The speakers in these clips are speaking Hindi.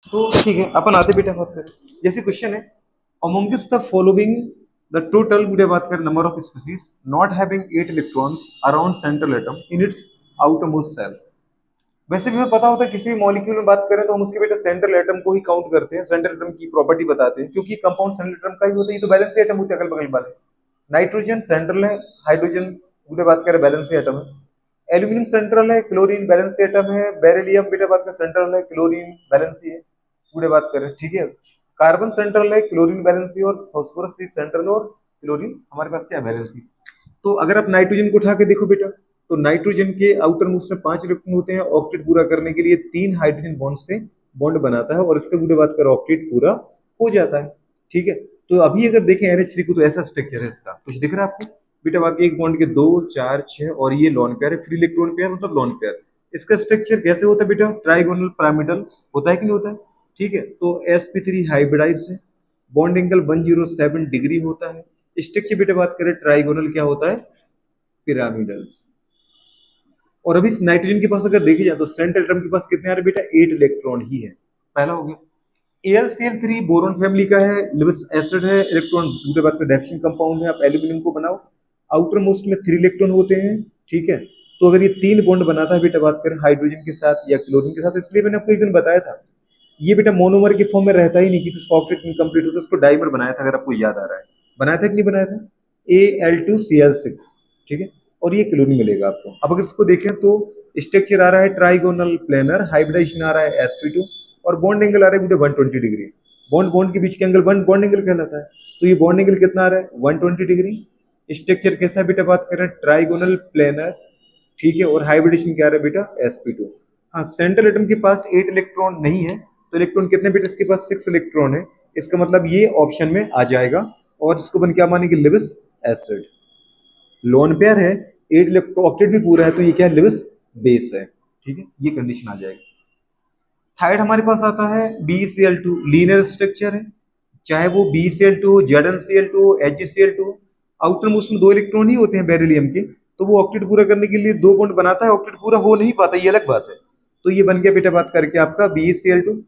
तो ठीक है, अपन आते बेटा बात करें। जैसे क्वेश्चन है, amongst the following the total गुड़े बात करें number of species not having 8 electrons around central atom in its outermost shell. वैसे भी हमें पता होता है किसी भी मॉलिक्यूल में बात करें तो हम उसके बेटा सेंट्रल एटम को ही काउंट करते हैं, सेंट्रल एटम की प्रॉपर्टी बताते हैं, क्योंकि कंपाउंड सेंट्रल एटम का ही होता है, ये तो बैलेंस एटम होते हैं अगल बगल वाले। नाइट्रोजन सेंट्रल है, हाइड्रोजन गुड़े बात करें बैलेंस एटम है, एल्यूमिनियम सेंट्रल है, क्लोरीन बैलेंस एटम है, बेरिलियम बेटा बात करें सेंट्रल है, क्लोरीन बैलेंस है पूरे बात करें, ठीक है। कार्बन सेंट्रल है, क्लोरीन बैलेंसी और फास्फोरस सेंट्रल और क्लोरीन हमारे पास क्या बैलेंसी। तो अगर आप नाइट्रोजन को उठा के देखो बेटा, तो नाइट्रोजन के आउटर मोस्ट में 5 इलेक्ट्रॉन होते हैं, ऑक्टेट पूरा करने के लिए 3 हाइड्रोजन बॉन्ड से बॉन्ड बनाता है और इसके पूरे बात करें ऑक्टेट पूरा हो जाता है, ठीक है। तो अभी अगर देखें NH3 को, तो ऐसा स्ट्रक्चर है इसका, कुछ दिख रहा है आपको बेटा? बाकी एक बॉन्ड के 2 4 6 और ये लॉन पेयर है, फ्री इलेक्ट्रॉन पेयर मतलब लॉन पेयर। इसका स्ट्रक्चर कैसे होता है बेटा? ट्राइगोनल पिरामिडल होता है कि नहीं होता है, ठीक है। तो sp3 हाइब्रिडाइज है, बॉन्ड एंगल 107 डिग्री होता है। स्ट्रक्चर बेटा बात करें ट्राइगोनल क्या होता है? पिरामिडल। और अभी इस नाइट्रोजन के पास अगर देखी जाए तो सेंट्रल एटम के पास कितने आ रहे बेटा? 8 इलेक्ट्रॉन ही है, पहला हो गया। AlCl3 बोरॉन फैमिली का है, लिविस एसिड है, इलेक्ट्रॉन दूसरे बात में डेप्सिन कंपाउंड है। आप एल्यूमिनियम को बनाओ, आउटर मोस्ट में 3 इलेक्ट्रॉन होते हैं, ठीक है। तो अगर ये 3 बॉन्ड बनाता है बेटा बात करें हाइड्रोजन के साथ या क्लोरीन के साथ, इसलिए मैंने आपको एक दिन बताया था ये बेटा मोनोमर के फॉर्म में रहता ही नहीं, कि इसका ऑक्टेट इनकम्प्लीट होता है, इसको डाइमर बनाया था, अगर आपको याद आ रहा है। बनाया था कि नहीं बनाया था? Al2Cl6, ठीक है। और ये क्लोरीन मिलेगा आपको। अब अगर इसको देखें तो स्ट्रक्चर आ रहा है ट्राइगोनल प्लेनर, हाइब्रिडाइजेशन आ रहा है sp2 और बॉन्ड एंगल आ रहा है बेटा 120 डिग्री। बॉन्ड बॉन्ड के बीच के एंगल बॉन्ड एंगल कहलाता है। तो ये बॉन्ड एंगल कितना आ रहा है? 120 डिग्री। स्ट्रक्चर कैसा है बेटा? बात करें ट्राइगोनल प्लेनर, ठीक है। और हाइब्रिडेशन क्या आ रहा है बेटा? sp2। हाँ, सेंट्रल एटम के पास 8 इलेक्ट्रॉन नहीं है, तो इलेक्ट्रॉन कितने बेटा? इसके पास 6 इलेक्ट्रॉन है। इसका मतलब ये ऑप्शन में आ जाएगा और इसको बन क्या मानेंगे? Lewis acid. लोन पेयर है, 8 इलेक्ट्रॉन, ऑक्टेट भी पूरा है, तो ये क्या है? लिविस बेस है, ठीक है। ये कंडीशन आ जाएगी। थायराइड हमारे पास आता है BeCl2, लीनियर स्ट्रक्चर है, चाहे वो BeCl2 हो, ZnCl2 हो, HgCl2 हो। आउटर मोस्ट में 2 इलेक्ट्रॉन ही होते हैं बेरिलियम के, तो वो ऑक्टेट पूरा करने के लिए 2 बॉन्ड बनाता है, ऑक्टेट पूरा हो नहीं पाता, ये अलग बात है। तो ये बन गया बेटा बात करके आपका BeCl2।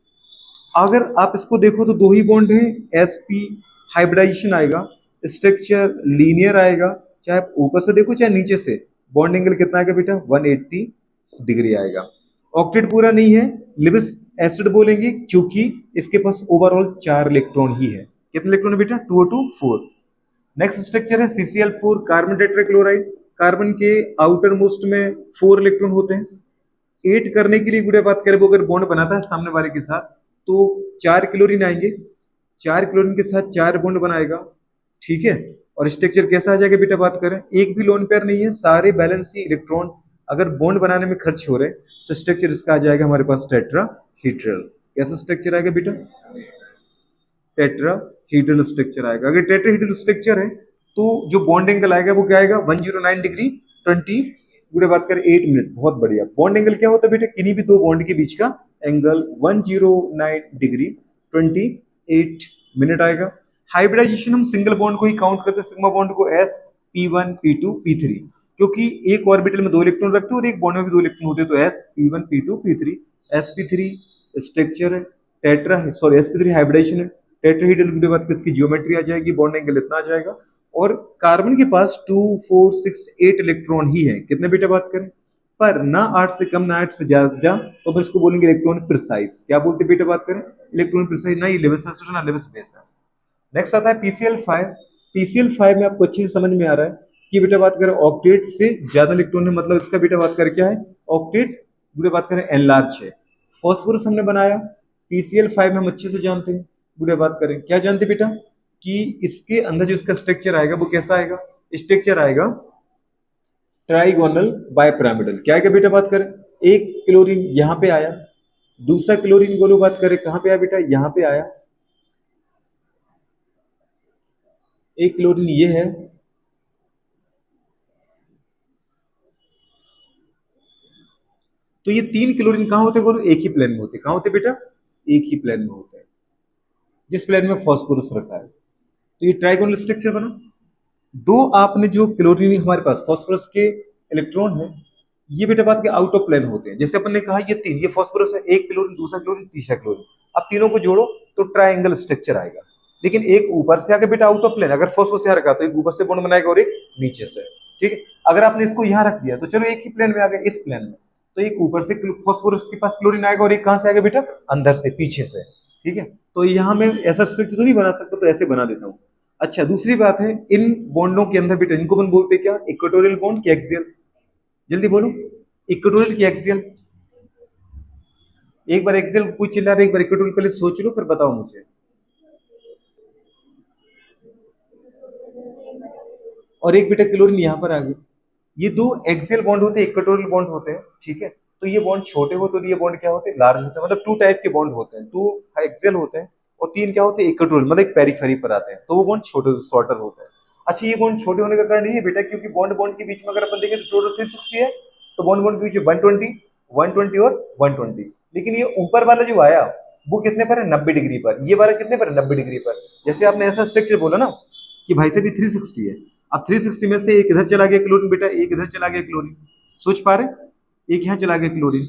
अगर आप इसको देखो तो 2 ही बॉन्ड है, sp हाइब्रिडाइजेशन आएगा, स्ट्रक्चर लीनियर आएगा, चाहे आप ऊपर से देखो चाहे नीचे से। बॉन्ड एंगल कितना आएगा बेटा? 180 डिग्री आएगा। ऑक्टेट पूरा नहीं है, लिविस एसिड बोलेंगे, क्योंकि इसके पास ओवरऑल 4 इलेक्ट्रॉन ही है। कितने इलेक्ट्रॉन है बेटा? 2 2 4। नेक्स्ट स्ट्रक्चर है CCl4, कार्बन टेट्राक्लोराइड। कार्बन के आउटर मोस्ट में 4 इलेक्ट्रॉन होते हैं। 8 करने के लिए गुड़े बात करें, वो अगर बॉन्ड बनाता है सामने वाले के साथ, तो 4 क्लोरीन आएंगे, 4 क्लोरीन के साथ 4 बॉन्ड बनाएगा, ठीक है। और स्ट्रक्चर कैसा आ जाएगा बेटा? बात करें एक भी लोन पेयर नहीं है, सारे बैलेंस ही इलेक्ट्रॉन अगर बॉन्ड बनाने में खर्च हो रहे, तो स्ट्रक्चर इसका आ जाएगा हमारे पास टेट्राहीड्रल। कैसा स्ट्रक्चर आएगा बेटा? टेट्राहीड्रल स्ट्रक्चर आएगा। अगर टेट्राहीड्रल स्ट्रक्चर है तो जो बॉन्ड एंगल आएगा वो क्या आएगा? 109 डिग्री 20 पूरे बात करें 8 मिनट। बहुत बढ़िया। बॉन्ड एंगल क्या होता है बेटा? किन्हीं भी 2 बॉन्ड के बीच का एंगल 109 डिग्री 28 मिनट आएगा। हाइब्रिडाइजेशन हम सिंगल बॉन्ड को ही काउंट करते हैं, सिग्मा बॉन्ड को sp1 p2 p3, क्योंकि एक ऑर्बिटल में 2 इलेक्ट्रॉन रखते हैं और एक बॉन्ड में भी 2 इलेक्ट्रॉन होते हैं, तो sp1 p2 p3। sp3 structure है, sp3 हाइब्रिडाइजेशन है, टेट्राहीड्रल की बात किसकी ज्योमेट्री आ जाएगी, बॉन्ड एंगल इतना आ जाएगा। और कार्बन के पास 2 4 6 8 इलेक्ट्रॉन ही है। कितने बेटा बात करें? पर ना 8 से कम ना 8 से ज्यादा, तो फिर इसको बोलेंगे इलेक्ट्रॉन प्रिसाइज। क्या बोलते बेटा बात करें? Electron precise. ना ये लिविस एसिड ना लिविस बेस है। नेक्स्ट आता है PCl5। PCl5 में आपको अच्छे से समझ में आ रहा है कि बेटा बात करें ऑक्टेट से ज्यादा इलेक्ट्रॉन है, मतलब इसका बेटा बात करें क्या है? ऑक्टेट बेटा बात करें एनलार्ज है। फॉस्फोरस हमने बनाया, PCl5 में हम अच्छे से जानते हैं, बुरे बात करें क्या जानते बेटा? कि इसके अंदर जो इसका स्ट्रक्चर आएगा वो कैसा आएगा? स्ट्रक्चर आएगा ट्राइगोनल बायपिरामिडल। क्या आएगा बेटा बात करें? एक क्लोरीन यहां पे आया, दूसरा क्लोरीन बोलो बात करें कहां पे आया बेटा? यहां पे आया। एक क्लोरीन ये है, तो ये 3 क्लोरीन कहां होते हैं? एक ही प्लेन में होते हैं। कहां होते बेटा? एक ही प्लेन में होते हैं, जिस प्लेन में फॉस्फोरस रखा है। तो ये ट्राइगोनल स्ट्रक्चर बना। 2 आपने जो क्लोरीन हमारे पास फॉस्फोरस के इलेक्ट्रॉन है, ये बेटा बात के आउट ऑफ प्लेन होते हैं। जैसे अपन ने कहा ये तीन, ये फास्फोरस है, एक क्लोरीन, दूसरा क्लोरीन, तीसरा क्लोरीन। अब तीनों को जोड़ो तो ट्रायंगल स्ट्रक्चर आएगा। लेकिन एक ऊपर से आके बेटा आउट ऑफ प्लेन, अगर फास्फोरस यहाँ रखा तो एक ऊपर से बॉन्ड बनाएगा और एक नीचे से, ठीक है। अगर आपने इसको यहाँ रख दिया तो चलो एक ही प्लेन में आ गया, इस प्लेन में, तो एक ऊपर से फास्फोरस के पास क्लोरीन आएगा और एक कहां से आएगा बेटा, अंदर से, पीछे से, ठीक है। तो यहाँ मैं ऐसा स्ट्रक्चर तो नहीं बना सकता, तो ऐसे बना देता हूँ। अच्छा, दूसरी बात है, इन बॉन्डों के अंदर बेटा इनको अपन बोलते हैं क्या, इक्वेटोरियल बॉन्ड की एक्सियल। जल्दी बोलो, इक्वेटोरियल की एक्सियल। एक बार एक्सियल कोई चिल्ला रहा है, एक बार इक्वेटोरियल, पहले सोच लो फिर बताओ मुझे। और एक बेटा क्लोरीन यहां पर आ गई। ये दो एक्सियल बॉन्ड होते हैं, इक्वेटोरियल बॉन्ड होते हैं, ठीक है। तो ये बॉन्ड छोटे हो तो ये बॉन्ड क्या होते हैं, लार्ज होते हैं। मतलब टू टाइप के बॉन्ड होते हैं, टू एक्सियल होते हैं और तीन क्या होते हैं, इक्वेटोरियल, मतलब एक पेरिफेरी पर आते हैं, तो वो बॉन्ड छोटे शॉर्टर होते हैं। अच्छा, ये बॉन्ड छोटे होने का कारण ये है बेटा, क्योंकि बॉन्ड बॉन्ड के बीच में अगर अपन देखें तो टोटल 360 है, तो बॉन्ड बॉन्ड के बीच में 120, 120 और 120। लेकिन ये ऊपर वाला जो आया वो कितने पर है, 90 डिग्री पर। ये वाला कितने पर है, 90 डिग्री पर। जैसे आपने ऐसा स्ट्रक्चर बोला ना कि भाई साहब ये 360 है, अब 360 में से एक इधर चला गया क्लोरीन बेटा, एक इधर चला गया क्लोरीन, सोच पा रहे, एक यहाँ चला गया क्लोरीन,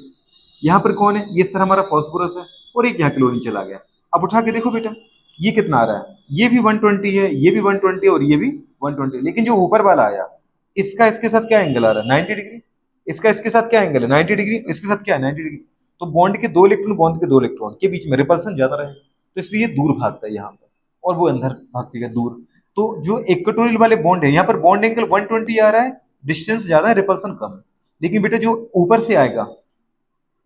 यहाँ पर कौन है, ये सर हमारा फास्फोरस है, और एक यहाँ क्लोरीन चला गया। अब उठा के देखो बेटा, ये कितना आ रहा है, ये भी 120 है, ये भी 120 और ये भी 120। लेकिन जो ऊपर वाला आया, इसका इसके साथ क्या एंगल आ रहा है, 90 डिग्री। इसका इसके साथ क्या एंगल है, 90 डिग्री। इसके साथ क्या है, 90 डिग्री। तो बॉन्ड के दो इलेक्ट्रॉन, बॉन्ड के दो इलेक्ट्रॉन के बीच में रिपल्सन ज्यादा रहे, तो इसलिए ये दूर भागता है यहाँ पर, और वो अंदर भागती है दूर। तो जो इक्वेटोरियल वाले बॉन्ड है, यहाँ पर बॉन्ड एंगल 120 आ रहा है, डिस्टेंस ज्यादा है, रिपल्सन कम है। लेकिन बेटा जो ऊपर से आएगा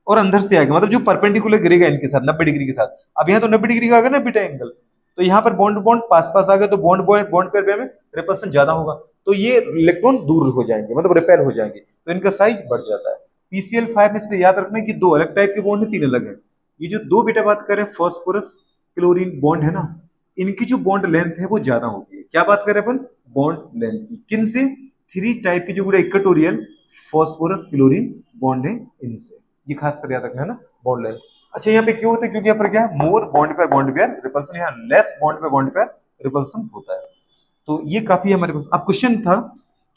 और अंदर से आएगा, मतलब जो परपेंडिकुलर गिरेगा इनके साथ 90 डिग्री के साथ, अब यहाँ तो 90 डिग्री का आ गया ना बेटा एंगल, तो यहाँ पर बॉन्ड बॉन्ड पास पास आ गया, तो बॉन्ड बॉन्ड बॉन्ड पेयर में रिपल्सन ज्यादा होगा, तो ये इलेक्ट्रॉन दूर हो जाएंगे, मतलब रिपेल हो जाएंगे, तो इनका साइज बढ़ जाता है। PCl5 में इसलिए याद रखना है कि दो अलग टाइप के बॉन्ड है, तीन अलग है। ये जो दो बेटा बात करें फॉस्फोरस क्लोरीन बॉन्ड है ना, इनकी जो बॉन्ड लेंथ है वो ज्यादा होती है। क्या बात करें अपन, बॉन्ड लेंथ की, किन से, थ्री टाइप के जो पूरा इक्वेटोरियल फॉस्फोरस क्लोरीन बॉन्ड है इनसे, ये खास कर याद रखना है ना, बॉन्ड लेंथ। अच्छा, यहाँ पे क्यों होता है, क्योंकि यहाँ पर क्या है, मोर बॉन्ड पेयर रिपल्सन, यहाँ लेस बॉन्ड पेयर रिपल्सन होता है। तो ये काफी हमारे पास। अब क्वेश्चन था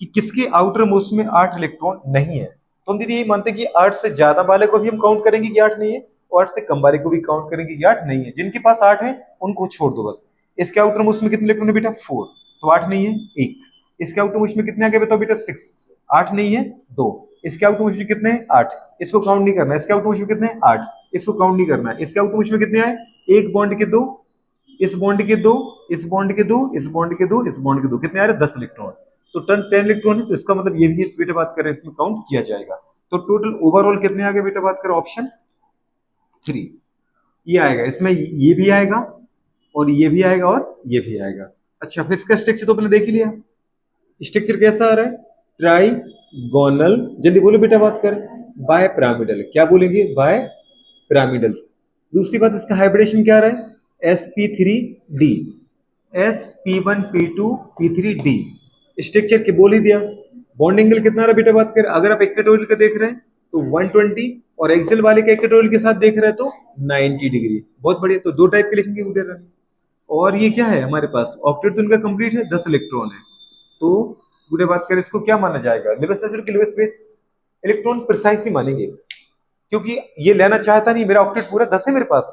कि किसके आउटर मोस्ट में 8 इलेक्ट्रॉन नहीं है, तो हम दीदी यही मानते हैं कि 8 से ज्यादा वाले को भी हम काउंट करेंगे कि 8 नहीं है, और 8 से कम वाले को भी काउंट करेंगे कि 8 नहीं है। जिनके पास 8 है उनको छोड़ दो बस। इसके आउटर मोस्ट में कितने इलेक्ट्रॉन है बेटा, 4, तो 8 नहीं है, 1। इसके आउटर मोस्ट में कितने आ गए बताओ बेटा, 6, 8 नहीं है, 2। इसके आउटर मोस्ट में कितने हैं, 8, इसको काउंट नहीं करना है। इसके आउटर मोस्ट में कितने हैं, 8, इसको काउंट नहीं करना है। इसके आउटर मोस्ट में कितने आए, एक बॉन्ड के दो, इस बॉन्ड के दो, इस बॉन्ड के दो, इस बॉन्ड के दो, इस बॉन्ड के दो, कितने आ रहे, 10 इलेक्ट्रॉन। तो 10 इलेक्ट्रॉन है, तो इसका मतलब ये भी इस बेटा बात करें इसमें काउंट किया जाएगा। तो टोटल ओवरऑल कितने आ गए बेटा बात करें, ऑप्शन 3 ये आएगा। इसमें ये भी आएगा और ये भी आएगा और ये भी आएगा। अच्छा, फिर इसका स्ट्रक्चर तो अपने देख ही लिया, स्ट्रक्चर कैसा आ रहा है, ट्राइगोनल। जल्दी बोलो बेटा बात करें, बाय पिरामिडल। क्या बोलेंगे, बाय पिरामिडल। दूसरी बात, इसका हाइब्रिडेशन क्या आ रहा है, sp3d, sp1p2 p3d। स्ट्रक्चर के बोल ही दिया। बॉन्ड एंगल कितना आ रहा है बेटा बात करें, अगर आप इक्वेटोरियल का देख रहे हैं तो 120, और एक्सियल वाले का इक्वेटोरियल के साथ देख रहे हैं तो 90 डिग्री। बहुत बढ़िया, तो दो टाइप के लिखेंगे उधर। और ये क्या है हमारे पास, ऑक्टेट तो इनका कंप्लीट है, 10 इलेक्ट्रॉन है, तो पूरे बात करें इसको क्या माना जाएगा, लिविस एसिड की लिविस बेस। इलेक्ट्रॉन प्रिसाइस ही मानेंगे, क्योंकि ये लेना चाहता नहीं, मेरा ऑक्टेट पूरा 10 है मेरे पास।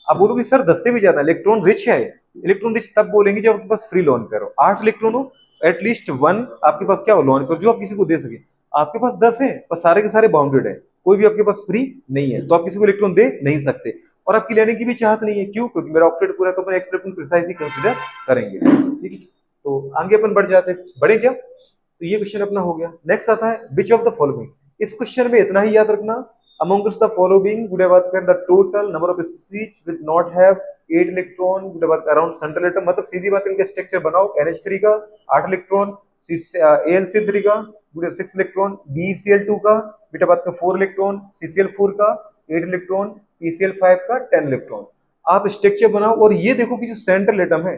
अब बोलोगे सर 10 से भी ज्यादा इलेक्ट्रॉन रिच है। इलेक्ट्रॉन रिच तब बोलेंगे जब आपके पास फ्री लोन करो, 8 इलेक्ट्रॉन हो, एटलीस्ट 1 आपके पास क्या हो, लोन पर, जो आप किसी को दे सके। आपके पास 10 है पर सारे के सारे बाउंडेड है, कोई भी आपके पास फ्री नहीं है, तो आप किसी को इलेक्ट्रॉन दे नहीं सकते, और आपकी लेने की भी चाहत नहीं है। क्यों, क्योंकि मेरा ऑक्टेट पूरा, तो अपन इलेक्ट्रॉन प्रिसाइज ही कंसीडर करेंगे, ठीक है। तो आगे अपन बढ़ जाते हैं, बढ़े क्या, तो ये क्वेश्चन अपना हो गया। नेक्स्ट आता है, विच ऑफ द फॉलोइंग। इस क्वेश्चन में इतना ही याद रखना, amongst the following would have occurred the total number of species will not have 8 electron would have around central atom। मतलब सीधी बात, इनका स्ट्रक्चर बनाओ, NH3 का 8 इलेक्ट्रॉन, AlCl3 का would have 6 इलेक्ट्रॉन, BeCl2 का बेटा बात का 4 इलेक्ट्रॉन, CCl4 का 8 इलेक्ट्रॉन, PCl5 का 10 इलेक्ट्रॉन। आप स्ट्रक्चर बनाओ और ये देखो कि जो सेंट्रल एटम है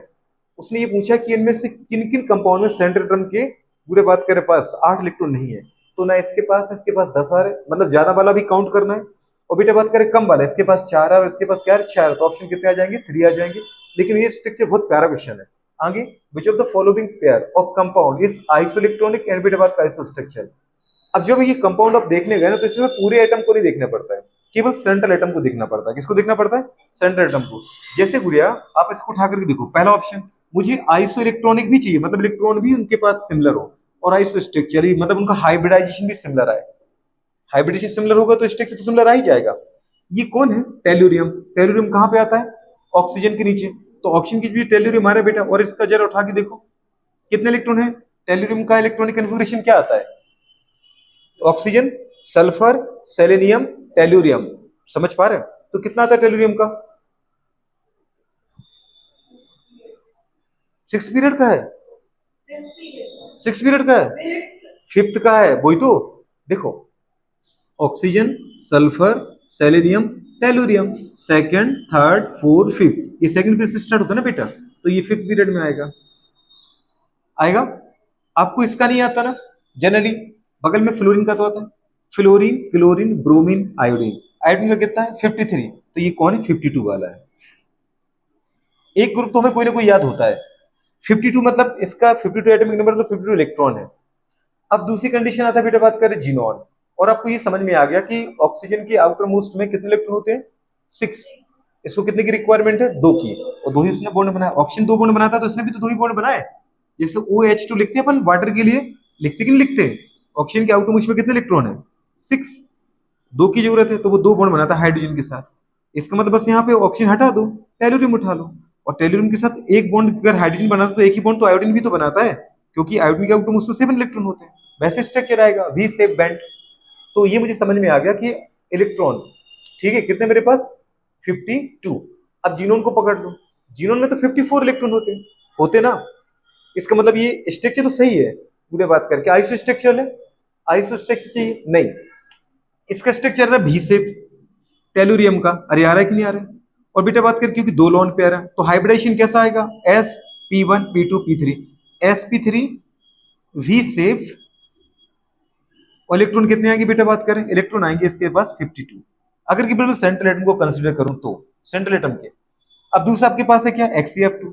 उसने ये पूछा कि इनमें से किन किन कंपाउंड में सेंट्रल एटम के पूरे बात करें पास 8 इलेक्ट्रॉन नहीं है, तो ना इसके पास है, इसके पास 10 आ रहे, मतलब ज्यादा वाला भी काउंट करना है। और बेटा बात करें कम वाला, इसके पास 4 है और इसके पास क्या है, 6, तो ऑप्शन कितने आ जाएंगे, 3 आ जाएंगे। लेकिन ये स्ट्रक्चर बहुत प्यारा क्वेश्चन है। आगे, which of the following pair of compound is isoelectronic and बेटा बात का आइसोस्ट्रक्चर। अब जब ये कंपाउंड आप देखने गए ना तो इसमें पूरे एटम को नहीं देखना पड़ता है, केवल सेंट्रल एटम को देखना पड़ता है। किसको देखना पड़ता है? सेंट्रल एटम को। जैसे गुड़िया आप इसको उठा करके देखो, पहला ऑप्शन मुझे आइसो इलेक्ट्रॉनिक भी चाहिए, मतलब इलेक्ट्रॉन भी उनके पास सिमिलर हो, और आइसो स्ट्रक्चर मतलब उनका हाइब्रिडाइजेशन भी सिमिलर आए। हाइब्रिडेशन सिमिलर होगा तो स्ट्रक्चर तो सिमिलर आ ही जाएगा। ये कौन है? टेल्यूरियम। टेल्यूरियम कहाँ पे आता है? ऑक्सीजन के नीचे। तो ऑक्सीजन के बीच टेल्यूरियम आ रहा है बेटा, और इसका जरा उठा के देखो कितने इलेक्ट्रॉन है। टेल्यूरियम का इलेक्ट्रॉनिक कन्फिगरेशन क्या आता है? Oxygen, sulphur, selenium, tellurium. समझ पा रहे हैं? तो कितना आता है टेल्यूरियम का? 6 पीरियड का है। 6 पीरियड का है। 5th का है, वही तो। देखो, oxygen, sulphur, selenium, tellurium, second, third, fourth, fifth, ये सेकंड पीरियड से स्टार्ट होता है ना बेटा, तो ये 5th पीरियड में आएगा। आएगा। आपको इसका नहीं आता ना जनरली, बगल में फ्लोरीन का तो आता है। Fluorine, chlorine, bromine, iodine. Iodine का कितना है? 53। तो ये कौन है? 52 वाला है। एक ग्रुप तो हमें कोई ना कोई याद होता है। 52 मतलब इसका 52 एटॉमिक नंबर, तो 52 इलेक्ट्रॉन है। अब दूसरी कंडीशन आता है बेटा, बात करें जीनोन, और आपको ये समझ में आ गया कि ऑक्सीजन के आउटर मोस्ट में कितने इलेक्ट्रॉन होते हैं? 6। इसको कितने की रिक्वायरमेंट है? 2 की, और 2 ही उसने बॉन्ड बनाया। ऑक्सीजन 2 बॉन्ड बनाता है तो इसने भी तो 2 ही बॉन्ड बनाए। जैसे OH2 लिखते हैं अपन वाटर के लिए, लिखते कि नहीं लिखते? ऑक्सीजन के आउटर मोस्ट में कितने इलेक्ट्रॉन है? 6। 2 की जरूरत है तो वो 2 बॉन्ड बनाता है हाइड्रोजन के साथ। इसका मतलब बस यहाँ पे ऑक्सीजन हटा दो, टेलुरियम उठा लो, और टेलुरियम के साथ एक बॉन्ड अगर हाइड्रोजन बनाता तो एक ही बॉन्ड तो आयोडीन भी तो बनाता है, क्योंकि आयोडीन के आउटर मोस्ट में 7 इलेक्ट्रॉन होते हैं। वैसे स्ट्रक्चर आएगा, वी शेप बैंड। तो ये मुझे समझ में आ गया कि इलेक्ट्रॉन, ठीक है, कितने मेरे पास? 52। अब जीनोन को पकड़ लो, जीनोन में तो 54 इलेक्ट्रॉन होते ना। इसका मतलब ये स्ट्रक्चर तो सही है पूरे बात करके। आइसो स्ट्रक्चर है, आइसो स्ट्रक्चर चाहिए नहीं, इसका स्ट्रक्चर है भी शेप टेलुरियम का। अरे आ रहा है कि नहीं आ रहा है? और बेटा बात कर, क्योंकि 2 लॉन पेयर है तो हाइब्रिडाइजेशन कैसा आएगा? sp1p2p3, sp3 V shape. और इलेक्ट्रॉन कितने आएंगे बेटा बात करें? इलेक्ट्रॉन आएंगे इसके पास 52। अगर केवल मैं सेंट्रल एटम को कंसीडर करूं तो सेंट्रल एटम के। अब दूसरा आपके पास है क्या? XeF2।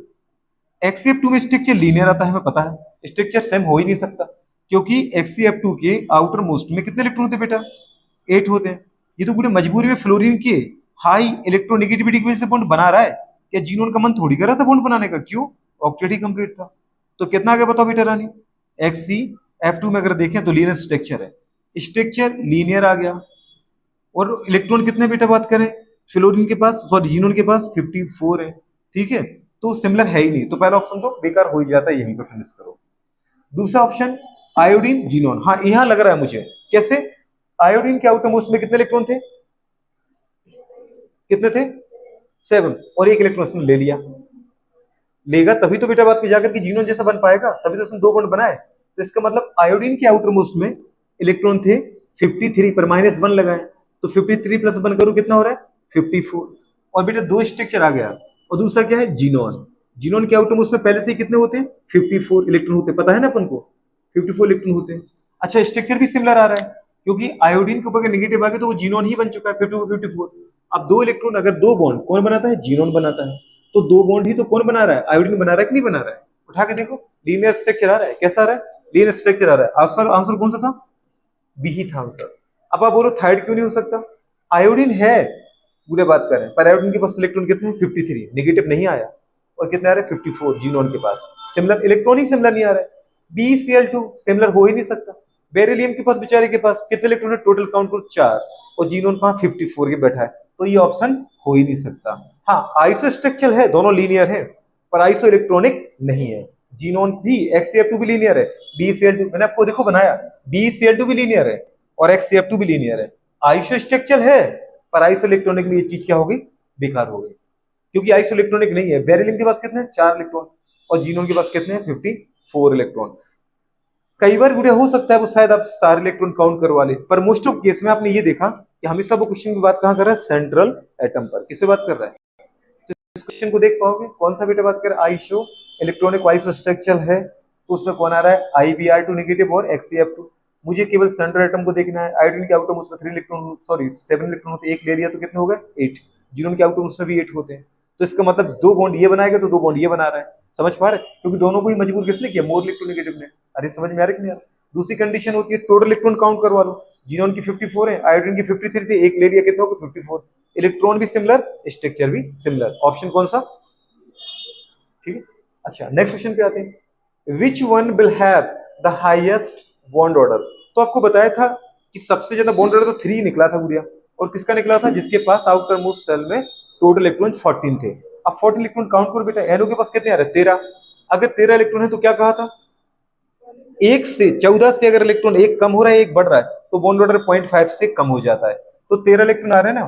XeF2 में स्ट्रक्चर लीनियर आता है, हमें पता है स्ट्रक्चर सेम हो ही नहीं सकता, क्योंकि XeF2 के आउटर मोस्ट में कितने इलेक्ट्रॉन होते हैं बेटा? 8 होते हैं। ये तो पूरी मजबूरी में फ्लोरीन के हाई इलेक्ट्रोनेगेटिविटी की वजह से बॉन्ड बना रहा है। क्या जीनोन का मन थोड़ी कर रहा था बॉन्ड बनाने का? क्यों? ऑक्टेट ही कंप्लीट था। तो कितना आ गया बताओ बेटा रानी? XeF2 में अगर देखें तो लीनियर स्ट्रक्चर है, स्ट्रक्चर लीनियर आ गया। और इलेक्ट्रॉन कितने बेटा बात करें? फ्लोरीन के पास, सॉरी जीनोन के पास 54 है। ठीक है, तो सिमिलर है ही नहीं, तो पहला ऑप्शन तो बेकार हो ही जाता है, यहीं पे फिनिश करो। दूसरा ऑप्शन आयोडीन जीनोन, हाँ यहां लग रहा है मुझे। कैसे? आयोडीन के आउटर मोस्ट में कितने इलेक्ट्रॉन थे? कितने थे? 7, और एक इलेक्ट्रॉन उसने ले लिया। लेगा तभी तो बेटा बात की जाकर कि जीनोन जैसा बन पाएगा, तभी तो उसने 2 बॉन्ड बनाए। तो इसका मतलब आयोडीन के आउटर मोस्ट में इलेक्ट्रॉन थे 53 पर -1 लगाए, तो 53 प्लस 1 करो कितना हो रहा है? 54। और बेटा 2 स्ट्रक्चर आ गया। और दूसरा क्या है? जीनोन। जीनोन के आउटर मोस्ट में पहले से ही कितने होते हैं? 54 इलेक्ट्रॉन होते हैं, पता है ना अपन को, 54 इलेक्ट्रॉन होते हैं। अच्छा, स्ट्रक्चर भी सिमिलर आ रहा है, क्योंकि आयोडीन के ऊपर नेगेटिव आ गया तो वो जीनोन ही बन चुका है 54-54। अब 2 इलेक्ट्रॉन, अगर 2 बॉन्ड कौन बनाता है? जीनोन बनाता है। तो 2 बॉन्ड ही तो कौन बना रहा है? आयोडीन बना रहा है कि नहीं बना रहा है? उठा के देखो, लीनियर स्ट्रक्चर आ रहा है। कैसा आ रहा है? लीनियर स्ट्रक्चर आ रहा है। आंसर आंसर कौन सा था? बी ही था आंसर। अब आप बोलो थर्ड क्यों नहीं हो सकता? आयोडीन है, पूरे बात कर रहे हैं, पर आयोडीन के पास इलेक्ट्रॉन कितने हैं? 53, नेगेटिव नहीं आया। और कितने आ रहे हैं? 54 जीनोन के पास। सिमिलर इलेक्ट्रॉन ही सिमिलर नहीं आ रहा है। BeCl2 सिमिलर हो ही नहीं सकता। बेरिलियम के पास, बेचारे के पास कितने इलेक्ट्रॉन है? टोटल काउंट करो 4, और जीनोन कहां? 54 के बैठा है, तो ये ऑप्शन हो ही नहीं सकता। हाँ, आइसो स्ट्रक्चर है, दोनों लीनियर है, पर आइसो इलेक्ट्रॉनिक नहीं है। जीनोन भी, XeF2 भी लीनियर है, BeCl2 मैंने आपको देखो बनाया, BeCl2 भी लीनियर है और XeF2 भी लीनियर है। आइसो स्ट्रक्चर है, पर आइसो इलेक्ट्रॉनिक में ये चीज क्या होगी? बेकार हो गई, क्योंकि आइसो इलेक्ट्रॉनिक नहीं है। बेरिलियम के पास कितने हैं? 4 इलेक्ट्रॉन, और जीनोन के पास कितने हैं? 54 इलेक्ट्रॉन। कई बार गुड़िया हो सकता है वो शायद आप सारे इलेक्ट्रॉन काउंट करवा ले, पर मोस्ट ऑफ केस में आपने ये देखा कि हमेशा वो क्वेश्चन की बात कहां कर रहा है? सेंट्रल एटम पर। किससे बात कर रहा है? तो इस क्वेश्चन को देख पाओगे कौन सा बेटा बात कर रहा है? आइसो इलेक्ट्रॉनिक आइसो स्ट्रक्चर है, तो उसमें कौन आ रहा है? IbR2 नेगेटिव और XeF2। मुझे केवल सेंट्रल एटम को देखना है। आयोडीन के आउटर मोस्ट में 3 इलेक्ट्रॉन, सॉरी 7 इलेक्ट्रॉन होते हैं, एक ले लिया तो कितने हो गए? 8। जीनोन के आउटर मोस्ट में भी 8 होते हैं, तो इसका मतलब 2 बॉन्ड ये बनाएगा तो 2 बॉन्ड ये बना रहा है। समझ पा रहे? क्योंकि दोनों को ही मजबूर किसने किया? मोर इलेक्ट्रोनेगेटिव ने। अरे समझ में आ रहा है कि नहीं? दूसरी कंडीशन होती है टोटल इलेक्ट्रॉन काउंट करवा लो, जिनोन की 54 है, आयोडीन की 53 थी, एक ले लिया, कितना होगा 54। इलेक्ट्रॉन भी सिमिलर, स्ट्रक्चर भी सिमिलर, ऑप्शन कौन सा, ठीक है। अच्छा नेक्स्ट क्वेश्चन पे आते हैं, which one will have the highest bond order. तो आपको बताया था कि सबसे ज्यादा बॉन्ड ऑर्डर तो 3 निकला था गुड़िया, और किसका निकला था, जिसके पास आउटर मोस्ट सेल में टोटल इलेक्ट्रॉन 14 थे। अब 14 इलेक्ट्रॉन काउंट करो बेटा, एनओ के पास कितने आ रहे हैं 13। अगर 13 इलेक्ट्रॉन है तो क्या कहा था, एक से 14 से अगर इलेक्ट्रॉन एक कम हो रहा है एक बढ़ रहा है तो बॉन्ड ऑर्डर 0.5 से कम हो जाता है। तो 13 इलेक्ट्रॉन आ रहे हैं ना,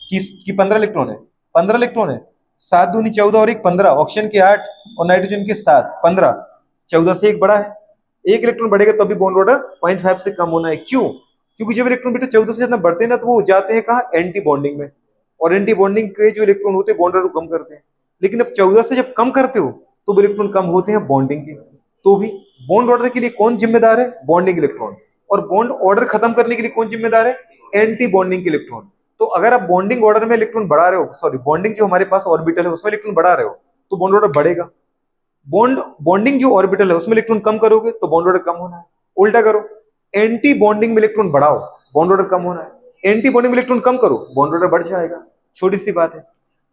कि 15 इलेक्ट्रॉन है, 15 इलेक्ट्रॉन है, 7 दूनी 14 और एक 15, ऑक्सीजन के 8 और नाइट्रोजन के 7, 15, 14 से एक बड़ा है, एक इलेक्ट्रॉन बढ़ेगा तो भी बॉन्ड ऑर्डर 0.5 से कम होना है। क्यों, क्योंकि जब इलेक्ट्रॉन बेटा 14 से जितना बढ़ते हैं ना तो वो जाते हैं कहाँ, एंटी बॉन्डिंग में, और एंटी बॉन्डिंग के जो इलेक्ट्रॉन होते हैं बॉन्ड ऑर्डर कम करते हैं। लेकिन अब 14 से जब कम करते हो तो इलेक्ट्रॉन कम होते हैं बॉन्डिंग के। तो भी बॉन्ड ऑर्डर के लिए कौन जिम्मेदार है, बॉन्डिंग इलेक्ट्रॉन, और बॉन्ड ऑर्डर खत्म करने के लिए कौन जिम्मेदार है, एंटी बॉन्डिंग इलेक्ट्रॉन। तो अगर आप बॉन्डिंग ऑर्डर में इलेक्ट्रॉन बढ़ा रहे हो, सॉरी बॉन्डिंग जो हमारे पास ऑर्बिटल है उसमें इलेक्ट्रॉन बढ़ा रहे हो तो बॉन्ड ऑर्डर बढ़ेगा, बॉन्डिंग जो ऑर्बिटल है उसमें इलेक्ट्रॉन कम करोगे तो बॉन्ड ऑर्डर कम होना है। उल्टा करो, एंटी बॉन्डिंग में इलेक्ट्रॉन बढ़ाओ बॉन्ड ऑर्डर कम होना है, एंटी बॉन्डिंग में इलेक्ट्रॉन कम करो बॉन्ड ऑर्डर बढ़ जाएगा, छोटी सी बात है।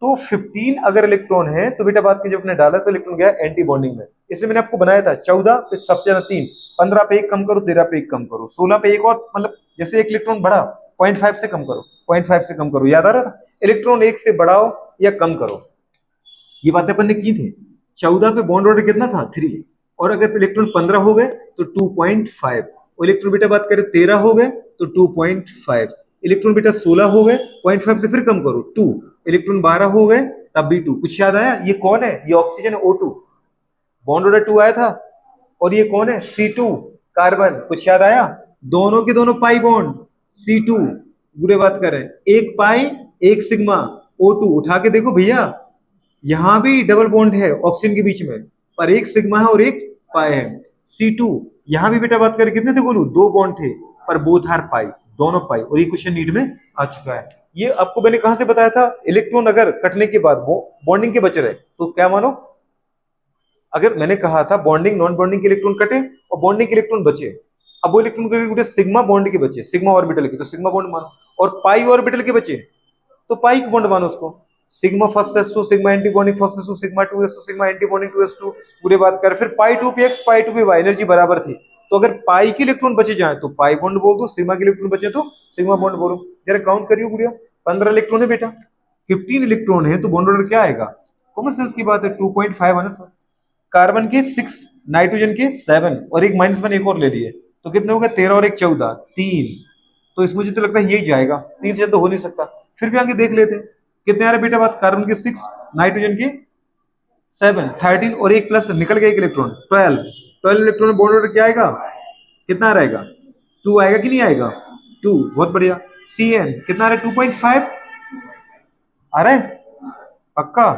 तो 15 अगर इलेक्ट्रॉन है तो बेटा बात की जब अपने डाला तो इलेक्ट्रॉन गया एंटी बॉन्डिंग में, इसलिए मैंने आपको बनाया था 14 पे सबसे ज्यादा 3, 15 पे एक कम करो, 13 पे एक कम करो, 16 पे एक और, मतलब जैसे एक इलेक्ट्रॉन बढ़ा 0.5 से कम करो, 0.5 से कम करो, याद आ रहा था, इलेक्ट्रॉन एक से बढ़ाओ या कम करो, ये बातें अपन ने की थी। 14 पे बॉन्ड ऑर्डर कितना था 3, और अगर इलेक्ट्रॉन 15 हो गए तो 2.5, और इलेक्ट्रॉन बेटा बात करें 13 हो गए तो 2.5, इलेक्ट्रॉन बेटा 16 हो गए 0.5 से फिर कम करो 2, इलेक्ट्रॉन 12 हो गए तब भी 2। कुछ याद आया, ये कौन है, ये ऑक्सीजन है O2, बॉन्ड ऑर्डर 2 आया था, और ये कौन है C2 कार्बन, कुछ याद आया, दोनों के दोनों पाई बॉन्ड C2, बुरे बात करें एक पाई एक सिग्मा, O2 उठा के देखो भैया, यहां भी डबल बॉन्ड है ऑक्सीजन के बीच में, पर एक सिग्मा है और एक पाई है। C2 यहां भी बेटा बात करें कितने थे गोलू, 2 बॉन्ड थे पर बोथ आर पाई, दोनों पाई, और ये क्वेश्चन नीट में आ चुका है। ये आपको मैंने कहां से बताया था, इलेक्ट्रॉन अगर कटने के बाद बॉन्डिंग के बचे रहे तो क्या मानो, अगर मैंने कहा था बॉन्डिंग नॉन बॉन्डिंग के इलेक्ट्रॉन कटे और बॉन्डिंग के इलेक्ट्रॉन बचे, अब वो इलेक्ट्रॉन सिग्मा बॉन्ड के बचे, सिग्मा ऑर्बिटल के तो सिग्मा बॉन्ड मानो, और पाई ऑर्बिटल के बचे तो पाई के बॉन्ड मानो उसको, sigma first S2 sigma anti bonding first S2 sigma 2s2 sigma anti bonding 2s2, पूरे बात कर, फिर पाई 2p पाई 2p एनर्जी बराबर थी, तो अगर पाई के इलेक्ट्रॉन बचे जाए तो पाई बॉन्ड बोल दो, सिग्मा के इलेक्ट्रॉन बचे तो सिग्मा बॉन्ड बोलो। जरा काउंट करियो गुड़िया, 15 इलेक्ट्रॉन है बेटा, 15 इलेक्ट्रॉन है तो बॉन्ड ऑर्डर क्या आएगा, कॉमन सेंस की बात है 2.5 है ना सर, कार्बन के 6, नाइट्रोजन के 7 और एक -1 एक और ले लिए तो कितने हो गए 13 और एक 14, 3, तो इसमें मुझे तो लगता है यही जाएगा, 3 से तो हो नहीं सकता। फिर भी आगे देख लेते हैं कितने आ रहे बेटा बात, कार्बन के 6, नाइट्रोजन के 7, 13 और एक प्लस निकल गया एक इलेक्ट्रॉन 12, 12 इलेक्ट्रॉन बॉन्ड ऑर्डर क्या आएगा, कितना रहेगा 2 आएगा कि नहीं आएगा 2, बहुत बढ़िया। Cn कितना आ रहा है 2.5 आ रहा है पक्का,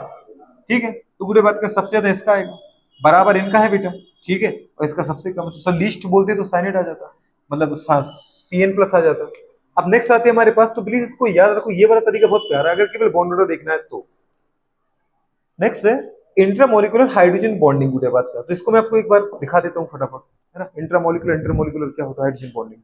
ठीक है, तो पूरे बात का सबसे ज्यादा इसका आएगा, बराबर इनका है बेटा, ठीक है, और इसका सबसे कम, तो लिस्ट बोलते तो साइनेट आ जाता, मतलब Cn प्लस आ जाता। अब नेक्स्ट आते हैं हमारे पास, तो प्लीज इसको याद रखो, ये वाला तरीका बहुत प्यारा है अगर केवल बॉन्ड ऑर्डर देखना है तो। नेक्स्ट है इंट्रामोलिकुलर हाइड्रोजन बॉन्डिंग की बात कर, तो इसको मैं आपको एक बार दिखा देता हूँ फटाफट, है ना, इंट्रामोलिकुलर इंटरमोलिकुलर क्या होता है हाइड्रोजन बॉन्डिंग।